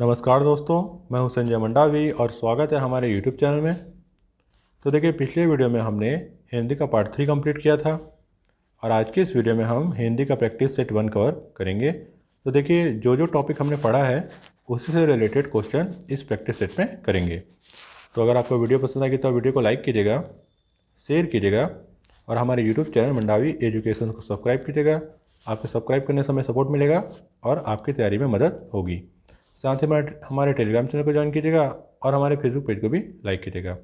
नमस्कार दोस्तों, मैं हूं संजय मंडावी और स्वागत है हमारे YouTube चैनल में। तो देखिए, पिछले वीडियो में हमने हिंदी का पार्ट 3 कंप्लीट किया था और आज के इस वीडियो में हम हिंदी का प्रैक्टिस सेट 1 कवर करेंगे। तो देखिए, जो जो टॉपिक हमने पढ़ा है उसी से रिलेटेड क्वेश्चन इस प्रैक्टिस सेट में करेंगे। तो अगर आपको वीडियो पसंद आएगी तो वीडियो को लाइक कीजिएगा, शेयर कीजिएगा और हमारे YouTube चैनल मंडावी एजुकेशन को सब्सक्राइब कीजिएगा। आपके सब्सक्राइब करने से हमें सपोर्ट मिलेगा और आपकी तैयारी में मदद होगी। साथ ही हमारे टेलीग्राम चैनल को ज्वाइन कीजिएगा और हमारे फेसबुक पेज को भी लाइक कीजिएगा।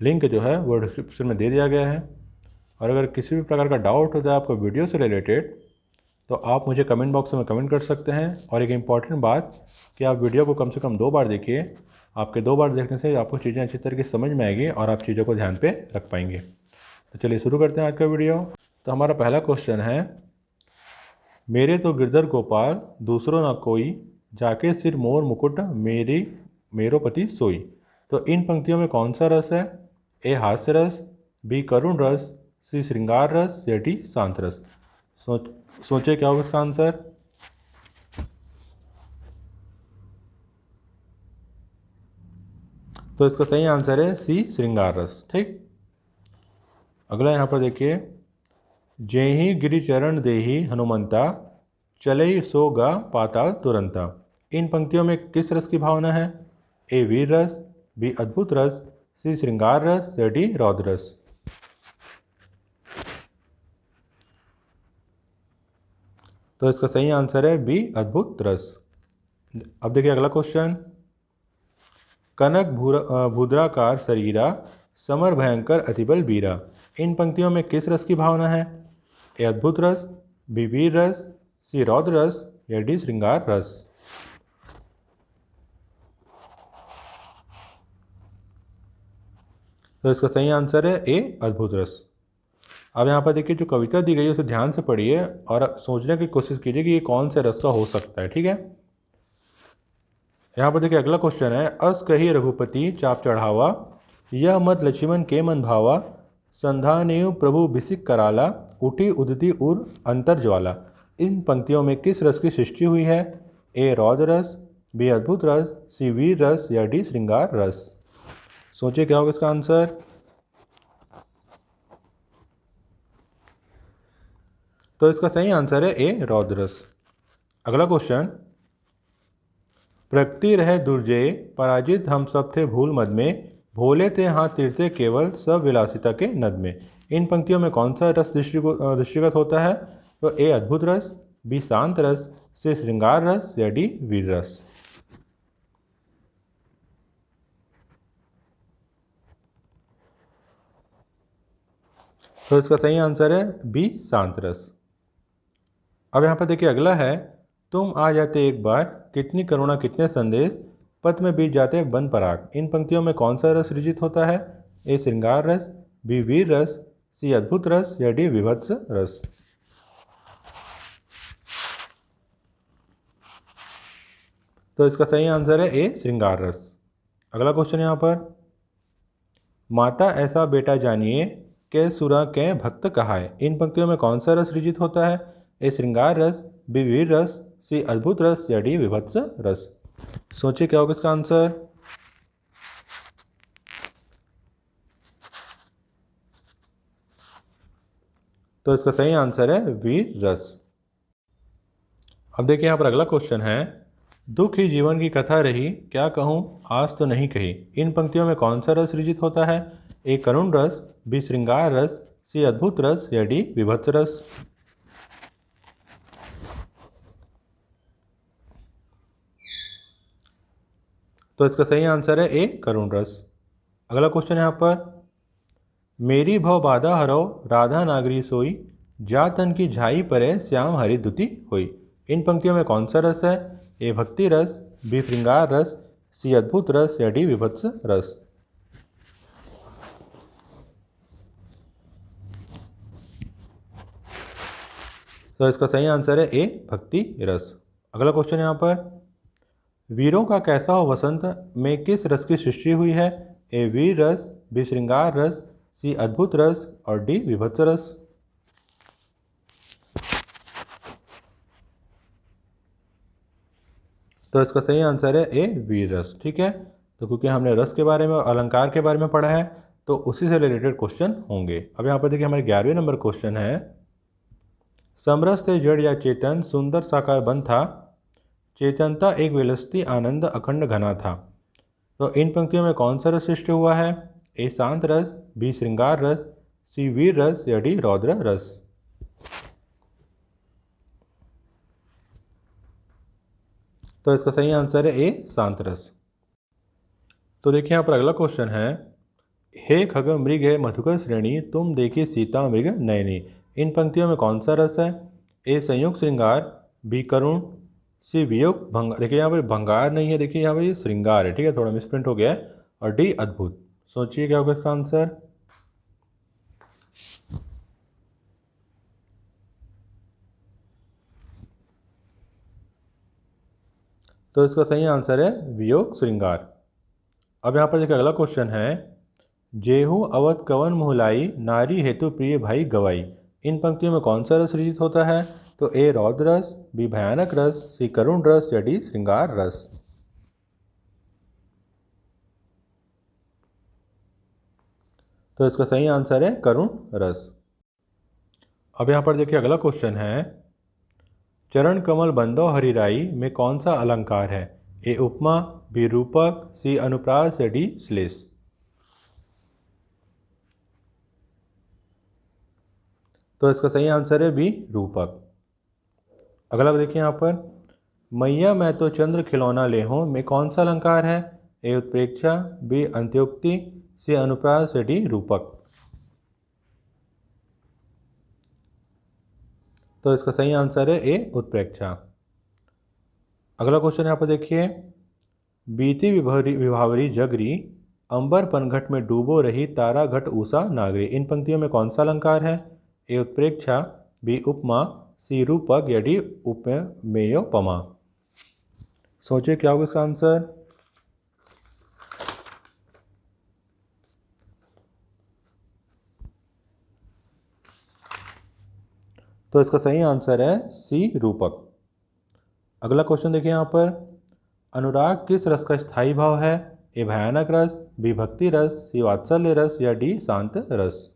लिंक जो है वो डिस्क्रिप्शन में दे दिया गया है। और अगर किसी भी प्रकार का डाउट होता है आपको वीडियो से रिलेटेड, तो आप मुझे कमेंट बॉक्स में कमेंट कर सकते हैं। और एक इम्पॉर्टेंट बात कि आप वीडियो को कम से कम 2 बार देखिए। आपके 2 बार देखने से आपको चीज़ें अच्छी तरीके से समझ में आएगी और आप चीज़ों को ध्यान पे रख पाएंगे। तो चलिए शुरू करते हैं आज का वीडियो। तो हमारा पहला क्वेश्चन है, मेरे तो गिरधर गोपाल दूसरों न कोई, जाके सिर मोर मुकुट मेरी मेरो पति सोई। तो इन पंक्तियों में कौन सा रस है? ए हास्य रस, बी करुण रस, सी श्रृंगार रस या डी शांत रस। सोचे क्या होगा इसका आंसर। तो इसका सही आंसर है सी श्रृंगार रस। ठीक, अगला यहाँ पर देखिए, जेहि गिरिचरण देहि हनुमंता, चलई सो गा पाताल तुरंता। इन पंक्तियों में किस रस की भावना है? ए वीर रस, बी अद्भुत रस, सी श्रृंगार रस या डी रौद्र रस। तो इसका सही आंसर है बी अद्भुत रस। अब देखिए अगला क्वेश्चन, कनक भूद्राकार शरीरा, समर भयंकर अतिबल बीरा। इन पंक्तियों में किस रस की भावना है? ए अद्भुत रस, बी वीर रस, सी रौद्र रस या डी श्रृंगार रस। तो इसका सही आंसर है ए अद्भुत रस। अब यहाँ पर देखिए, जो कविता दी गई है उसे ध्यान से पढ़िए और सोचने की कोशिश कीजिए कि ये कौन से रस का हो सकता है। ठीक है, यहाँ पर देखिए अगला क्वेश्चन है, अस कही रघुपति चाप चढ़ावा, यह मत लक्ष्मण के मन भावा, संधानेव प्रभु बिसिक कराला, उठी उदती उर अंतर ज्वाला। इन पंक्तियों में किस रस की सृष्टि हुई है? ए रौद्र रस, बी अद्भुत रस, सी वीर रस या डी श्रृंगार रस। सोचिए क्या होगा इसका आंसर। तो इसका सही आंसर है ए रौद्र रस। अगला क्वेश्चन, प्रकृति रहे दुर्जय, पराजित हम सब थे भूल मद में, भोले थे हाथ तीरते केवल सब विलासिता के नद में। इन पंक्तियों में कौन सा रस दृष्टिगत होता है? तो ए अद्भुत रस, बी शांत रस, सी श्रृंगार रस या डी वीर रस। तो इसका सही आंसर है बी शांत रस। अब यहाँ पर देखिए अगला है, तुम आ जाते एक बार, कितनी करुणा कितने संदेश, पथ में बीत जाते वन पराग। इन पंक्तियों में कौन सा रस सृजित होता है? ए श्रृंगार रस, बी वीर रस, सी अद्भुत रस या डी विभत्स रस। तो इसका सही आंसर है ए श्रृंगार रस। अगला क्वेश्चन यहाँ पर, माता ऐसा बेटा जानिए, कै सुरा कै भक्त कहाय। इन पंक्तियों में कौन सा रस सृजित होता है? ए श्रृंगार रस, बी वीर रस, सी अद्भुत रस या डी विभत्स रस। सोचिए क्या होगा इसका आंसर। तो इसका सही आंसर है वीर रस। अब देखिए यहाँ पर अगला क्वेश्चन है, दुख ही जीवन की कथा रही, क्या कहूँ आज तो नहीं कही। इन पंक्तियों में कौन सा रस सृजित होता है? ए करुण रस, बी श्रृंगार रस, सी अद्भुत रस या डी विभत्स रस। तो इसका सही आंसर है ए करुण रस। अगला क्वेश्चन यहाँ पर, मेरी भव बाधा हरो, राधा नागरी सोई, जा तन की झाई परे श्याम हरि दुति होई। इन पंक्तियों में कौन सा रस है? ए भक्ति रस, बी श्रृंगार रस, सी अद्भुत रस या डी विभत्स रस। तो इसका सही आंसर है ए भक्ति रस। अगला क्वेश्चन यहाँ पर, वीरों का कैसा हो वसंत में किस रस की सृष्टि हुई है? ए वीर रस, बी श्रृंगार रस, सी अद्भुत रस और डी विभत्स रस। तो इसका सही आंसर है ए वीर रस। ठीक है, तो क्योंकि हमने रस के बारे में और अलंकार के बारे में पढ़ा है तो उसी से रिलेटेड क्वेश्चन होंगे। अब यहाँ पर देखिए हमारे 11वें नंबर क्वेश्चन है, समरस थे जड़ या चेतन सुंदर साकार बन था, चेतनता एक विलसती आनंद अखंड घना था। तो इन पंक्तियों में कौन सा रस सृष्ट हुआ है? ए शांत रस, बी श्रृंगार रस, सी वीर रस या डी रौद्र रस। तो इसका सही आंसर है ए शांत रस। तो देखिए यहाँ पर अगला क्वेश्चन है, हे खग मृग है मधुकर श्रेणी तुम देखी सीता मृग नयनी। इन पंक्तियों में कौन सा रस है? ए संयुक्त श्रृंगार, बी करुण, सी वियोग भंगार। देखिए यहाँ पर भंगार नहीं है, देखिए यहाँ पर ये श्रृंगार है। ठीक है, थोड़ा मिसप्रिंट हो गया है। और डी अद्भुत। सोचिए क्या होगा इसका आंसर। तो इसका सही आंसर है वियोग श्रृंगार। अब यहाँ पर देखिए अगला क्वेश्चन है, जेहू अवध कवन मुहलाई नारी हेतु प्रिय भाई गवाई। इन पंक्तियों में कौन सा रस सृजित होता है? तो ए रौद्र रस, बी भयानक रस, सी करुण रस या डी श्रृंगार रस। तो इसका सही आंसर है करुण रस। अब यहाँ पर देखिए अगला क्वेश्चन है, चरण कमल बंदो हरिराई में कौन सा अलंकार है? ए उपमा, बी रूपक, सी अनुप्रास या डी श्लेष। तो इसका सही आंसर है बी रूपक। अगला देखिए यहाँ पर, मैया मैं तो चंद्र खिलौना ले हूँ में कौन सा अलंकार है? ए उत्प्रेक्षा, बी अंत्योक्ति, सी अनुप्रास या डी रूपक। तो इसका सही आंसर है ए उत्प्रेक्षा। अगला क्वेश्चन यहाँ पर देखिए, बीती विभावरी जगरी अंबर पनघट में डूबो रही तारा घट उषा नागरी। इन पंक्तियों में कौन सा अलंकार है? ए उत्प्रेक्षा, बी उपमा, सी रूपक या डी उपमेयोपमा। सोचिए क्या होगा इसका आंसर। तो इसका सही आंसर है सी रूपक। अगला क्वेश्चन देखिए यहाँ पर, अनुराग किस रस का स्थायी भाव है? ए भयानक रस, बी भक्ति रस, सी वात्सल्य रस या डी शांत रस।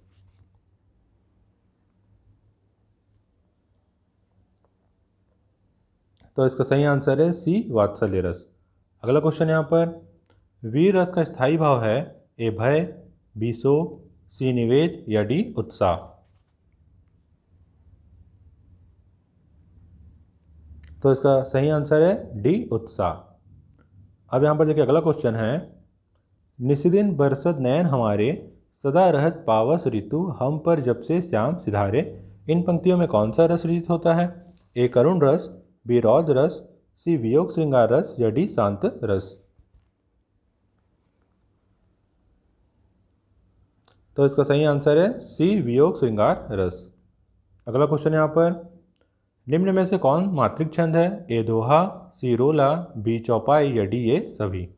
तो इसका सही आंसर है सी वात्सल्य रस। अगला क्वेश्चन यहाँ पर, वीर रस का स्थायी भाव है? ए भय, बी शोक, सी निवेद या डी उत्साह। तो इसका सही आंसर है डी उत्साह। अब यहाँ पर देखिए अगला क्वेश्चन है, निशिदिन बरसत नयन हमारे सदा रहत पावस ऋतु हम पर जब से श्याम सिधारे। इन पंक्तियों में कौन सा रस सृजित होता है? ए करुण रस, बी रौद्र रस, सी वियोग श्रृंगार रस या डी शांत रस। तो इसका सही आंसर है सी वियोग श्रृंगार रस। अगला क्वेश्चन यहाँ पर, निम्न में से कौन मात्रिक छंद है? ए दोहा, सी रोला, बी चौपाई या डी ये सभी।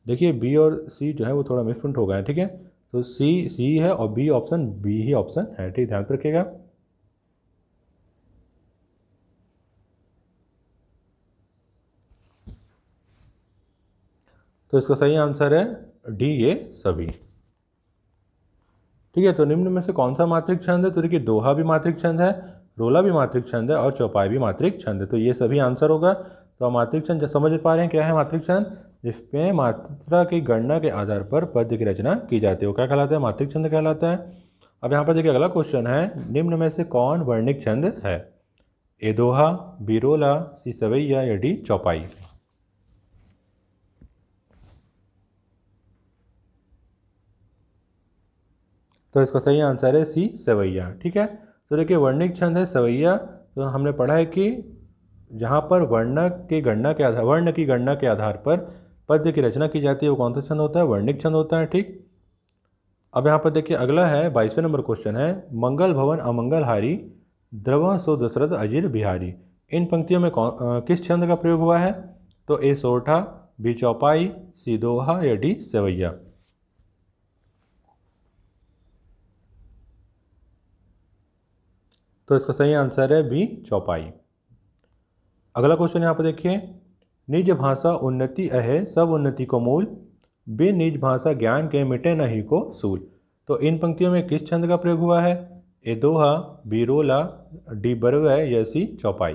देखिए बी और सी जो है वो थोड़ा मिसप्रिंट हो गया है। ठीक है, तो सी है और बी ऑप्शन बी ही ऑप्शन है। ठीक, ध्यान रखिएगा। तो इसका सही आंसर है डी ये सभी। ठीक है, तो निम्न में से कौन सा मात्रिक छंद है? तो देखिए दोहा भी मात्रिक छंद है, रोला भी मात्रिक छंद है और चौपाई भी मात्रिक छंद है। तो ये सभी आंसर होगा। तो आप मात्रिक छंद समझ पा रहे हैं क्या है मात्रिक छंद? जिसमें मात्रा की गणना के आधार पर पद्य की रचना की जाती है वो क्या कहलाता है? मात्रिक छंद कहलाता है। अब यहाँ पर देखिए अगला क्वेश्चन है, निम्न में से कौन वर्णिक छंद है? ए दोहा, बी रोला, सी सवैया या डी चौपाई। तो इसका सही आंसर है सी सवैया। ठीक है, तो देखिए वर्णिक छंद है सवैया। तो हमने पढ़ा है कि जहाँ पर वर्ण की गणना के आधार पर पद्य की रचना की जाती है वो कौन सा छंद होता है? वर्णिक छंद होता है। ठीक, अब यहाँ पर देखिए अगला है 22वें नंबर क्वेश्चन है, मंगल भवन अमंगल हारी द्रव सो दशरथ अजीर बिहारी। इन पंक्तियों में किस छंद का प्रयोग हुआ है? तो ए सोरठा, बी चौपाई, सी दोहा या डी सवैया। तो इसका सही आंसर है बी चौपाई। अगला क्वेश्चन यहाँ पर देखिए, निज भाषा उन्नति अहे सब उन्नति को मूल, बिन निज भाषा ज्ञान के मिटे नहीं को सूल। तो इन पंक्तियों में किस छंद का प्रयोग हुआ है? ए दोहा, बी रोला, डी बरवै या सी चौपाई।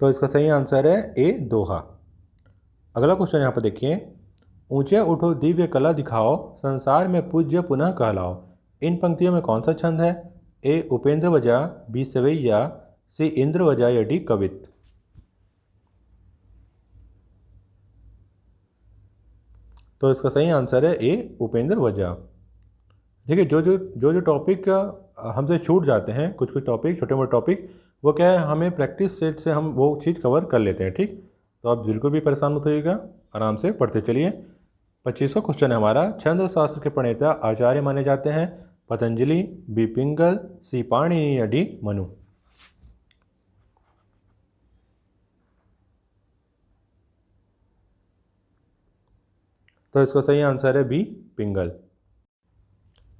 तो इसका सही आंसर है ए दोहा। अगला क्वेश्चन यहाँ पर देखिए, ऊंचे उठो दिव्य कला दिखाओ, संसार में पूज्य पुनः कहलाओ। इन पंक्तियों में कौन सा छंद है? ए उपेंद्र वजा, बी सवैया, सी इंद्र वजा या डी कवित। तो इसका सही आंसर है ए उपेंद्र वजा। देखिए जो टॉपिक हमसे छूट जाते हैं, कुछ टॉपिक, छोटे मोटे टॉपिक, वो क्या है, हमें प्रैक्टिस सेट से हम वो चीज़ कवर कर लेते हैं। ठीक, तो आप बिल्कुल भी परेशान मत होइएगा, आराम से पढ़ते चलिए। 25वां क्वेश्चन है हमारा, छंद शास्त्र के प्रणेता आचार्य माने जाते हैं? पतंजलि, बी पिंगल, सी पाणिनि या डी मनु। तो इसका सही आंसर है बी पिंगल।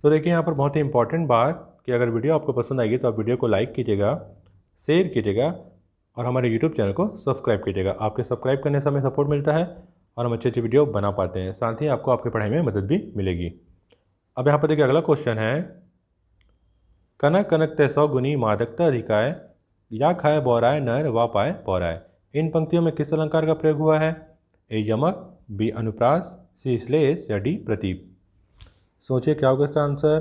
तो देखिए यहाँ पर बहुत ही इंपॉर्टेंट बात कि अगर वीडियो आपको पसंद आएगी तो आप वीडियो को लाइक कीजिएगा, शेयर कीजिएगा और हमारे यूट्यूब चैनल को सब्सक्राइब कीजिएगा। आपके सब्सक्राइब करने से हमें सपोर्ट मिलता है और हम अच्छी अच्छी वीडियो बना पाते हैं, साथ ही आपको आपकी पढ़ाई में मदद भी मिलेगी। अब यहाँ पर देखिए अगला क्वेश्चन है, कनक कनक ते 100 गुनी मादकता अधिकाय, या खाए बौराय नर वा पाए पौराय। इन पंक्तियों में किस अलंकार का प्रयोग हुआ है? ए यमक, बी अनुप्रास, सी श्लेष या डी प्रतीप। सोचिए क्या होगा इसका आंसर।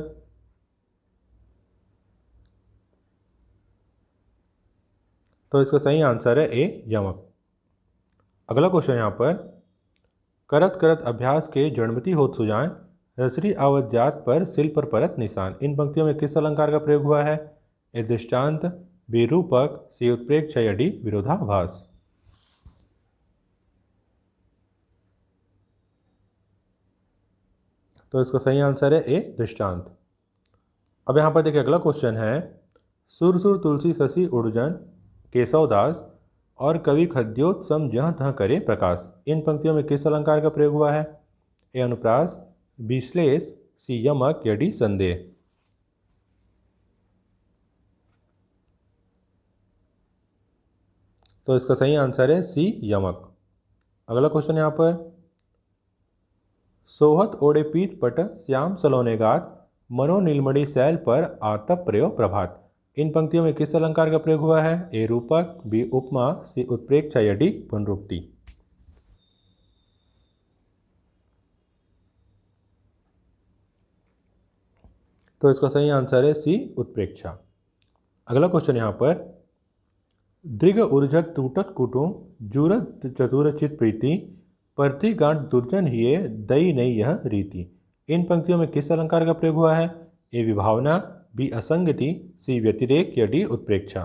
तो इसका सही आंसर है ए यमक। अगला क्वेश्चन यहाँ पर, करत करत अभ्यास के जड़मती होत सुजान, रसरी आवत जात पर सिल पर परत निशान। इन पंक्तियों में किस अलंकार का प्रयोग हुआ है? ए दृष्टांत, बी रूपक, सी उत्प्रेक्षा या डी विरोधाभास। तो इसका सही आंसर है ए दृष्टांत। अब यहाँ पर देखिए अगला क्वेश्चन है, सुर सुर तुलसी शशि उड़जन केशवदास, और कवि खद्योत्सम जहाँ तहाँ करे प्रकाश। इन पंक्तियों में किस अलंकार का प्रयोग हुआ है? ए अनुप्रास, बी श्लेष, सी यमक या डी संदेह। तो इसका सही आंसर है सी यमक। अगला क्वेश्चन यहाँ पर, सोहत ओढ़े पीत पट श्याम सलोने गात, मनो नीलमणि शैल पर आतप प्रयो प्रभात। इन पंक्तियों में किस अलंकार का प्रयोग हुआ है? ए रूपक, बी उपमा, सी उत्प्रेक्षा या डी पुनरुक्ति। तो इसका सही आंसर है सी उत्प्रेक्षा। अगला क्वेश्चन यहाँ पर, दृग उर्जत टूटत कुटुम, जुरत चतुर चित प्रीति, परथी गांठ दुर्जन हिये दई नहीं यह रीति। इन पंक्तियों में किस अलंकार का प्रयोग हुआ है? ए विभावना, बी असंगति, सी व्यतिरेक या डी उत्प्रेक्षा।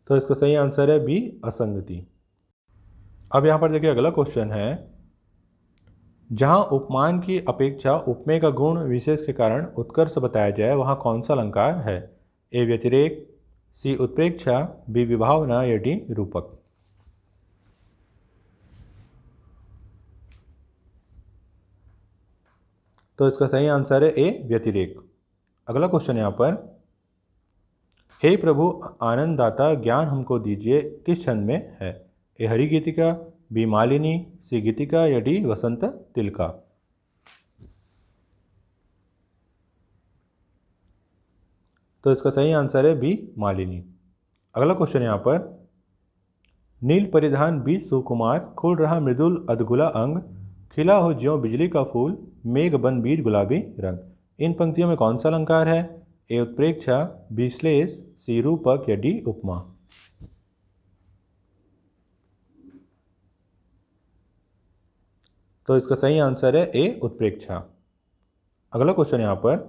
तो इसका सही आंसर है बी असंगति। अब यहाँ पर देखिए अगला क्वेश्चन है, जहाँ उपमान की अपेक्षा उपमेय का गुण विशेष के कारण उत्कर्ष बताया जाए वहाँ कौन सा अलंकार है? ए व्यतिरेक, सी उत्प्रेक्षा, बी विभावना या डी रूपक। तो इसका सही आंसर है ए व्यतिरेक। अगला क्वेश्चन यहाँ पर, हे प्रभु आनंद दाता ज्ञान हमको दीजिए, किस छंद में है? ए हरि गीतिका, बी मालिनी, सी गीतिका या डी वसंत तिलका। तो इसका सही आंसर है बी मालिनी। अगला क्वेश्चन यहाँ पर, नील परिधान बीज सुकुमार, खुल रहा मृदुल अधगुला अंग, खिला हो ज्यों बिजली का फूल, मेघ बन बीज गुलाबी रंग। इन पंक्तियों में कौन सा अलंकार है? ए उत्प्रेक्षा, बी श्लेष, सी रूपक या डी उपमा। तो इसका सही आंसर है ए उत्प्रेक्षा। अगला क्वेश्चन यहाँ पर,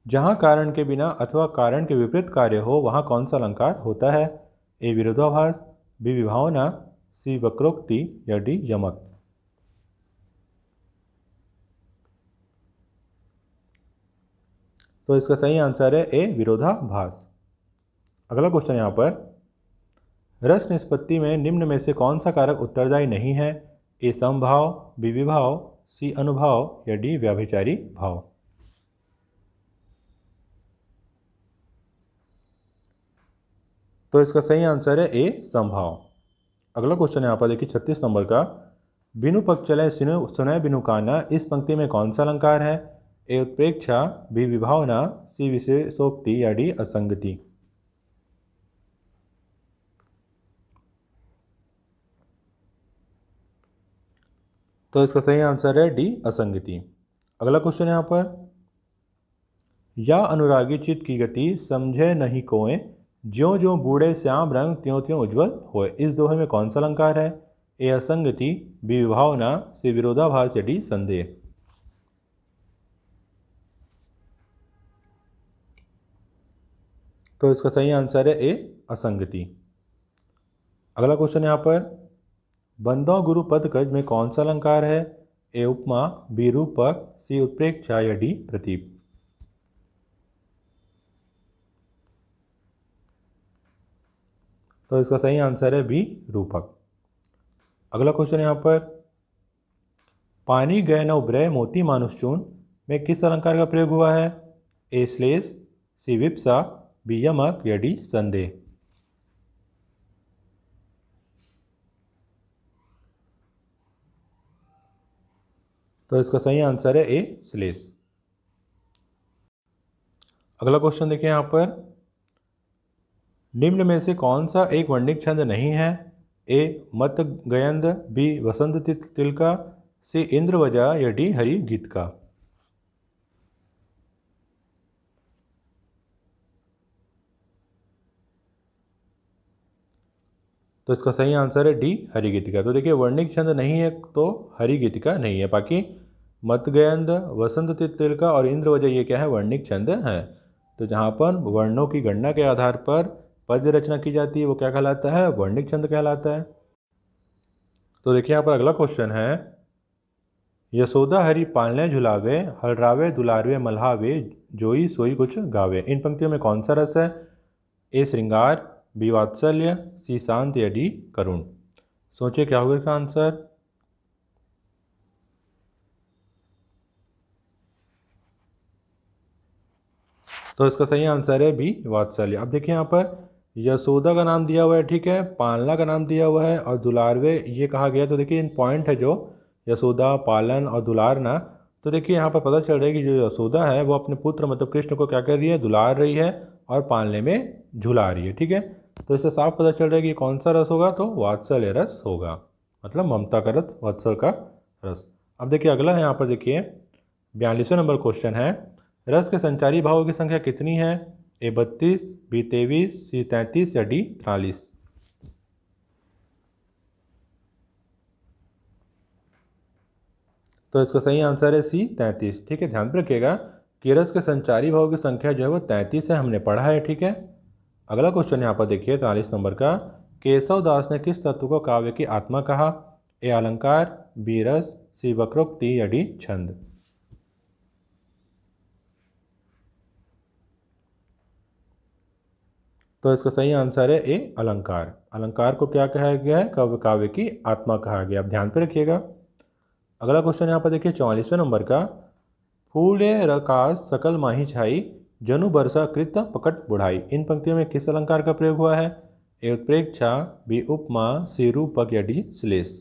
जहाँ कारण के बिना अथवा कारण के विपरीत कार्य हो वहाँ कौन सा अलंकार होता है? ए विरोधाभास, बी विभावना, सी वक्रोक्ति या डी यमक। तो इसका सही आंसर है ए विरोधाभास। अगला क्वेश्चन यहाँ पर, रस निष्पत्ति में निम्न में से कौन सा कारक उत्तरदायी नहीं है? ए समभाव, बी विभाव, सी अनुभाव या डी व्याभिचारी भाव। तो इसका सही आंसर है ए समभाव। अगला क्वेश्चन यहाँ पर देखिए 36 नंबर का, बिनु पक्ष चले सुनय बिनु काना, इस पंक्ति में कौन सा अलंकार है? ए उत्प्रेक्षा, बी विभावना, सी विशेषोक्ति या डी असंगति। तो इसका सही आंसर है डी असंगति। अगला क्वेश्चन यहाँ पर, या अनुरागी चित्त की गति समझे नहीं कोय, ज्यों ज्यों बूढ़े श्याम रंग त्यों त्यों उज्ज्वल होए, इस दोहे में कौन सा अलंकार है? ए असंगति, बी विभावना, सी विरोधाभास या डी संदेह। तो इसका सही आंसर है ए असंगति। अगला क्वेश्चन यहाँ पर, बंदो गुरु पद कज में कौन सा अलंकार है? ए उपमा, बी रूपक, सी उत्प्रेक्षा या डी प्रतीप। तो इसका सही आंसर है बी रूपक। अगला क्वेश्चन यहाँ पर, पानी गए न उभरे मोती मानुष चून में किस अलंकार का प्रयोग हुआ है? ए श्लेष, सी विप्सा, बी यमक या डी संदेह। तो इसका सही आंसर है ए श्लेष। अगला क्वेश्चन देखिए यहाँ पर, निम्न में से कौन सा एक वर्णिक छंद नहीं है? ए मत गयंद, बी वसंत तिलका, सी इंद्रवजा या डी हरि गीत का। तो इसका सही आंसर है डी हरि गीतिका। तो देखिए वर्णिक छंद नहीं है तो हरि गीतिका नहीं है, बाकी मतगयंद, वसंत तिलका और इंद्रवजा ये क्या है? वर्णिक छंद है। तो जहाँ पर वर्णों की गणना के आधार पर पद्य रचना की जाती है वो क्या कहलाता है? वर्णिक छंद कहलाता है। तो देखिए यहाँ पर अगला क्वेश्चन है, यशोदा हरि पालने झुलावे, हलरावे दुलारवे मल्हावे, जोई सोई कुछ गावे, इन पंक्तियों में कौन सा रस है? ए श्रृंगार, बी वात्सल्य, सी शांत या डी करुण। सोचिए क्या होगा इसका आंसर। तो इसका सही आंसर है बी वात्सल्य। अब देखिए यहाँ पर यशोदा का नाम दिया हुआ है, ठीक है, पालना का नाम दिया हुआ है और दुलारवे ये कहा गया। तो देखिए इन पॉइंट है जो यशोदा, पालन और दुलारना। तो देखिए यहाँ पर पता चल रहा है कि जो यशोदा है वो अपने पुत्र मतलब कृष्ण को क्या कर रही है? दुलार रही है और पालने में झुला रही है, ठीक है। तो इससे साफ पता चल रहा है कि कौन सा रस होगा? तो वात्सल्य रस होगा, मतलब ममता का रस, वात्सल का रस। अब देखिए अगला है यहाँ पर, देखिए 42वें नंबर क्वेश्चन है, रस के संचारी भावों की संख्या कितनी है? ए 32, बी 23, सी 33 या डी 43। तो इसका सही आंसर है सी 33, ठीक है। ध्यान रखिएगा कि रस के संचारी भावों की संख्या जो है वो 33 है, हमने पढ़ा है, ठीक है। अगला क्वेश्चन यहाँ पर देखिए 43 नंबर का, केशव दास ने किस तत्व को काव्य की आत्मा कहा? ए अलंकार, बी रस, सी वक्रोक्ति या डी छंद। तो इसका सही आंसर है ए अलंकार। अलंकार को क्या कहा गया है? काव्य की आत्मा कहा गया। अब ध्यान पे रखिएगा। अगला क्वेश्चन यहाँ पर देखिए 44वें नंबर का, फूले रकास सकल माही छाई, जनु बरसा कृत पकट बुढ़ाई, इन पंक्तियों में किस अलंकार का प्रयोग हुआ है? ए उत्प्रेक्षा, बी उपमा, सी रूपक या डी श्लेष।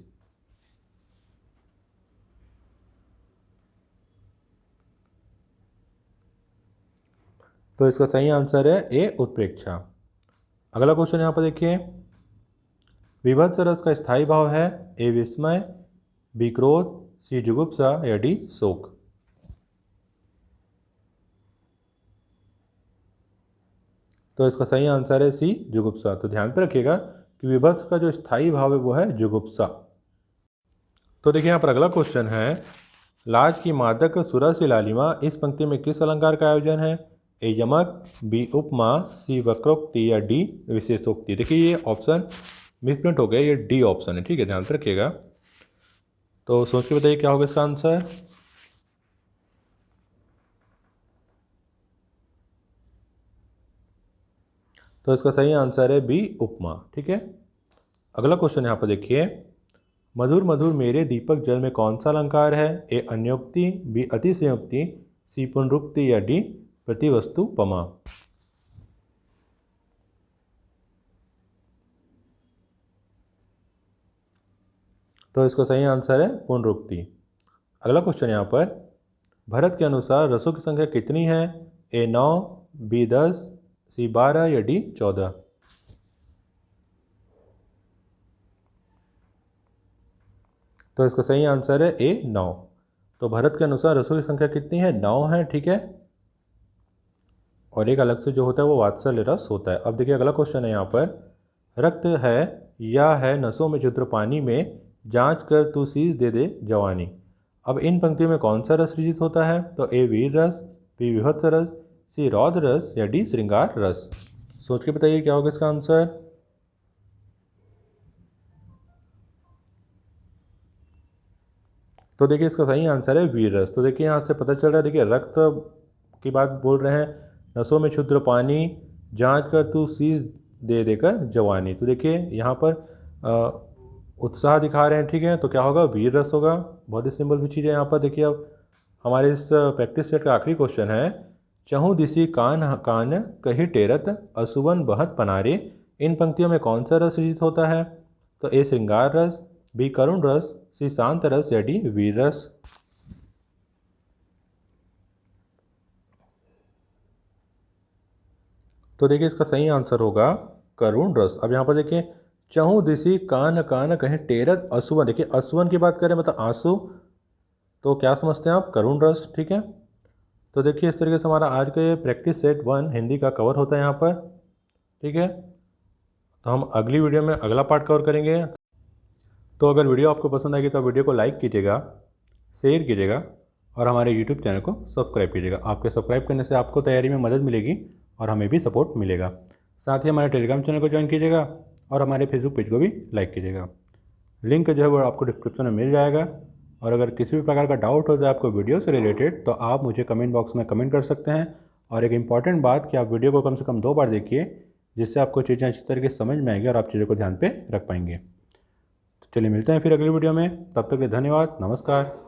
तो इसका सही आंसर है ए उत्प्रेक्षा। अगला क्वेश्चन यहाँ पर देखिए, विभत्स रस का स्थायी भाव है? ए विस्मय, बी क्रोध, सी जुगुप्सा या डी शोक। तो इसका सही आंसर है सी जुगुप्सा। तो ध्यान पे रखिएगा कि विभत्स का जो स्थायी भाव है वो है जुगुप्सा। तो देखिए यहाँ पर अगला क्वेश्चन है, लाज की मादक सुरस लालिमा, इस पंक्ति में किस अलंकार का आयोजन है? ए यमक, बी उपमा, सी वक्रोक्ति या डी विशेषोक्ति। देखिए ये ऑप्शन मिसप्रिंट हो गया, ये डी ऑप्शन है, ठीक है, ध्यान से रखिएगा। तो सोच के बताइए क्या होगा इसका आंसर। तो इसका सही आंसर है बी उपमा, ठीक है। अगला क्वेश्चन यहाँ पर देखिए, मधुर मधुर मेरे दीपक जल में कौन सा अलंकार है? ए अन्योक्ति, बी अतिशयोक्ति, सी पुनरुक्ति या डी प्रतिवस्तुपमा। तो इसका सही आंसर है पुनरुक्ति। अगला क्वेश्चन यहाँ पर, भरत के अनुसार रसों की संख्या कितनी है? ए 9, बी 10, सी 12 या डी 14। तो इसका सही आंसर है ए 9। तो भरत के अनुसार रसों की संख्या कितनी है? 9 है, ठीक है। और एक अलग से जो होता है वो वात्सल्य रस होता है। अब देखिए अगला क्वेश्चन है यहाँ पर, रक्त है या है नसों में छिद्र पानी में, जांच कर तू शीश दे दे जवानी। अब इन पंक्तियों में कौन सा रस सृजित होता है? तो ए वीर रस, बी विभत्स रस, सी रौद्र रस या डी श्रृंगार रस। सोच के बताइए क्या होगा इसका आंसर। तो देखिए इसका सही आंसर है वीर रस। तो देखिए यहाँ से पता चल रहा है, देखिए रक्त की बात बोल रहे हैं, नसों में क्षुद्र पानी, जांच कर तू शीश दे देकर जवानी। तो देखिए यहाँ पर उत्साह दिखा रहे हैं, ठीक है। तो क्या होगा? वीर रस होगा। बहुत ही सिंपल सी चीज़ है यहाँ पर। देखिए अब हमारे इस प्रैक्टिस सेट का आखिरी क्वेश्चन है, चहु दिसी कान कान कही टेरत, असुवन बहत पनारे। इन पंक्तियों में कौन सा रस सृजित होता है? तो ए श्रृंगार रस, बी करुण रस, सी शांत रस या डी वीर रस। तो देखिए इसका सही आंसर होगा करुण रस। अब यहाँ पर देखिए, चहु दिसी कान कान कहीं टेरत असुवन, देखिए असुवन की बात करें मतलब आंसू, तो क्या समझते हैं आप? करुण रस, ठीक है। तो देखिए इस तरीके से हमारा आज का ये प्रैक्टिस सेट 1 हिंदी का कवर होता है यहाँ पर, ठीक है। तो हम अगली वीडियो में अगला पार्ट कवर करेंगे। तो अगर वीडियो आपको पसंद आएगी तो वीडियो को लाइक कीजिएगा, शेयर कीजिएगा और हमारे यूट्यूब चैनल को सब्सक्राइब कीजिएगा। आपके सब्सक्राइब करने से आपको तैयारी में मदद मिलेगी और हमें भी सपोर्ट मिलेगा। साथ ही हमारे टेलीग्राम चैनल को ज्वाइन कीजिएगा और हमारे फेसबुक पेज को भी लाइक कीजिएगा। लिंक जो है वो आपको डिस्क्रिप्शन में मिल जाएगा। और अगर किसी भी प्रकार का डाउट हो जाए आपको वीडियो से रिलेटेड, तो आप मुझे कमेंट बॉक्स में कमेंट कर सकते हैं। और एक इम्पॉर्टेंट बात कि आप वीडियो को कम से कम 2 बार देखिए, जिससे आपको चीज़ें अच्छी तरीके से समझ में आएंगी और आप चीज़ों को ध्यान पे रख पाएंगे। तो चलिए मिलते हैं फिर अगली वीडियो में, तब तक के लिए धन्यवाद, नमस्कार।